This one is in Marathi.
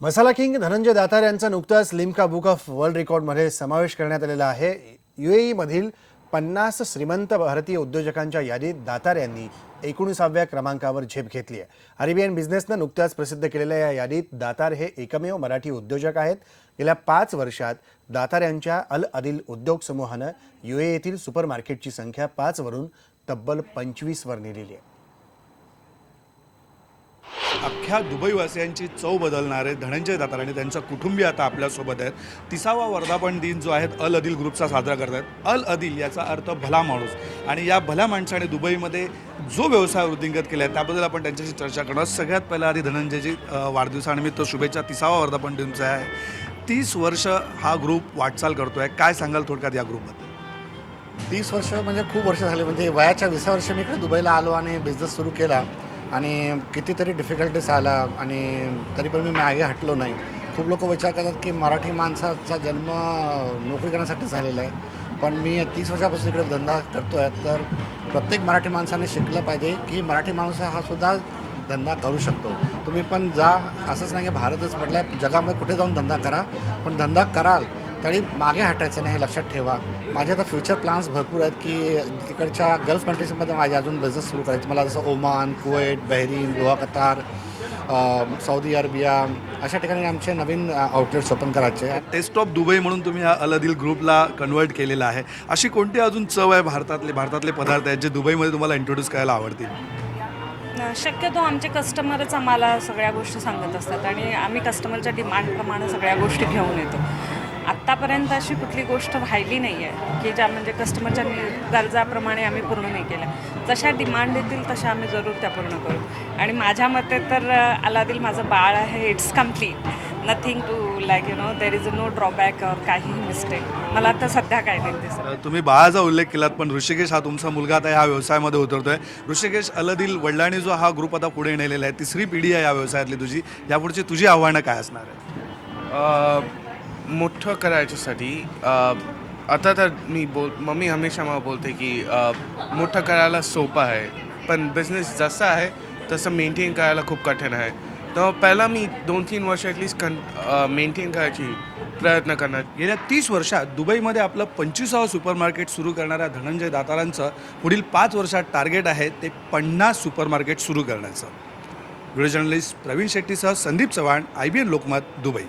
मसाला किंग धनंजय दातार यांचा नुकताच लिम्का बुक ऑफ वर्ल्ड रेकॉर्डमध्ये समावेश करण्यात आलेला आहे। यूएईमधील 50 श्रीमंत भारतीय उद्योजकांच्या यादीत दातार यांनी 19व्या क्रमांकावर झेप घेतली आहे। अरेबियन बिझनेसनं नुकत्याच प्रसिद्ध केलेल्या या यादीत दातार हे एकमेव मराठी उद्योजक आहेत। गेल्या 5 वर्षात दातार यांच्या अल अदिल उद्योग समूहानं यूएईतील सुपरमार्केटची संख्या 5 वरून तब्बल 25 वर नेलेली आहे। अख्ख्या दुबईवासियांची चव बदलणारे धनंजय दातार आणि त्यांचा कुटुंबीय आता आपल्यासोबत आहेत। 30वा वर्धापन दिन जो आहे अल अदिल ग्रुपचा साजरा करतात। अल अदिल याचा अर्थ भला माणूस आणि या भल्या माणसाने दुबईमध्ये जो व्यवसाय वृद्धिंगत केला आहे त्याबद्दल आपण त्यांच्याशी चर्चा करणार। सगळ्यात पहिला आधी धनंजयजी वाढदिवसानिमित्त शुभेच्छा। 30वा वर्धापन दिनचा आहे। 30 वर्ष हा ग्रुप वाटचाल करतोय, काय सांगाल थोडक्यात या ग्रुपबद्दल? 30 वर्ष म्हणजे खूप वर्ष झाले। म्हणजे वयाच्या 20 वर्ष मी इकडे दुबईला आलो आणि बिझनेस सुरू केला आणि कितीतरी डिफिकल्टीज आला आणि तरी पण मी मागे हटलो नाही। खूप लोक विचार करतात की मराठी माणसाचा जन्म नोकरी करण्यासाठी झालेला आहे, पण मी 30 वर्षापासून इकडे धंदा करतो आहे। तर प्रत्येक मराठी माणसाने शिकलं पाहिजे की मराठी माणूस हा सुद्धा धंदा करू शकतो। तुम्ही पण जा, असंच नाही की भारतच म्हटलं आहे, जगामध्ये कुठे जाऊन धंदा करा, पण धंदा कराल तरी मागे हटायचं नाही हे लक्षात ठेवा। माझे आता फ्युचर प्लॅन्स भरपूर आहेत की इकडच्या गल्फ कंट्रीजमध्ये माझे अजून बिझनेस सुरू करायचे मला, जसं Oman, Kuwait, Bahrain, Doha, Qatar, Saudi Arabia अशा ठिकाणी आमचे नवीन आउटलेट्स ओपन करायचे। टेस्ट ऑफ दुबई म्हणून तुम्ही हा अल अदिल ग्रुपला कन्वर्ट केलेला आहे। अशी कोणती अजून चव आहे भारतातले पदार्थ आहेत जे दुबईमध्ये तुम्हाला इंट्रोड्यूस करायला आवडतील? शक्यतो आमचे कस्टमरच आम्हाला सगळ्या गोष्टी सांगत असतात आणि आम्ही कस्टमरच्या डिमांडप्रमाणे सगळ्या गोष्टी घेऊन येतो। आत्तापर्यंत अशी कुठली गोष्ट राहिली नाही आहे की ज्या म्हणजे कस्टमरच्या गरजाप्रमाणे आम्ही पूर्ण नाही केल्या। जशा डिमांड येतील तशा आम्ही जरूर त्या पूर्ण करू। आणि माझ्या मते तर अल अदिल माझं बाळ आहे, it's complete, nothing to like there is no drawback और काहीही मिस्टेक मला आता सध्या काय नाही दिसत। तुम्ही बाळाचा उल्लेख केलात, पण ऋषिकेश हा तुमचा मुलगा आता ह्या व्यवसायामध्ये उतरतोय। ऋषिकेश, अल अदिल वडिलांनी जो हा ग्रुप आता पुढे नेलेला आहे, 3री पिढी आहे या व्यवसायातली तुझी, यापुढची तुझी आव्हानं काय असणार आहे? मोठं करायच्यासाठी आता तर मम्मी हमेशा मला बोलते की मोठं करायला सोपं आहे, पण बिझनेस जसं आहे तसं मेंटेन करायला खूप कठीण आहे। तर पहिला मी 2-3 वर्ष ॲटलिस्ट मेंटेन करायची प्रयत्न करणार। गेल्या 30 वर्षात दुबईमध्ये आपलं 25वं सुपरमार्केट सुरू करणाऱ्या धनंजय दातारांचं पुढील 5 वर्षात टार्गेट आहे ते 50 सुपरमार्केट सुरू करण्याचं। व्हिडिओ जर्नलिस्ट प्रवीण शेट्टीसह संदीप चव्हाण, IBN लोकमत, दुबई।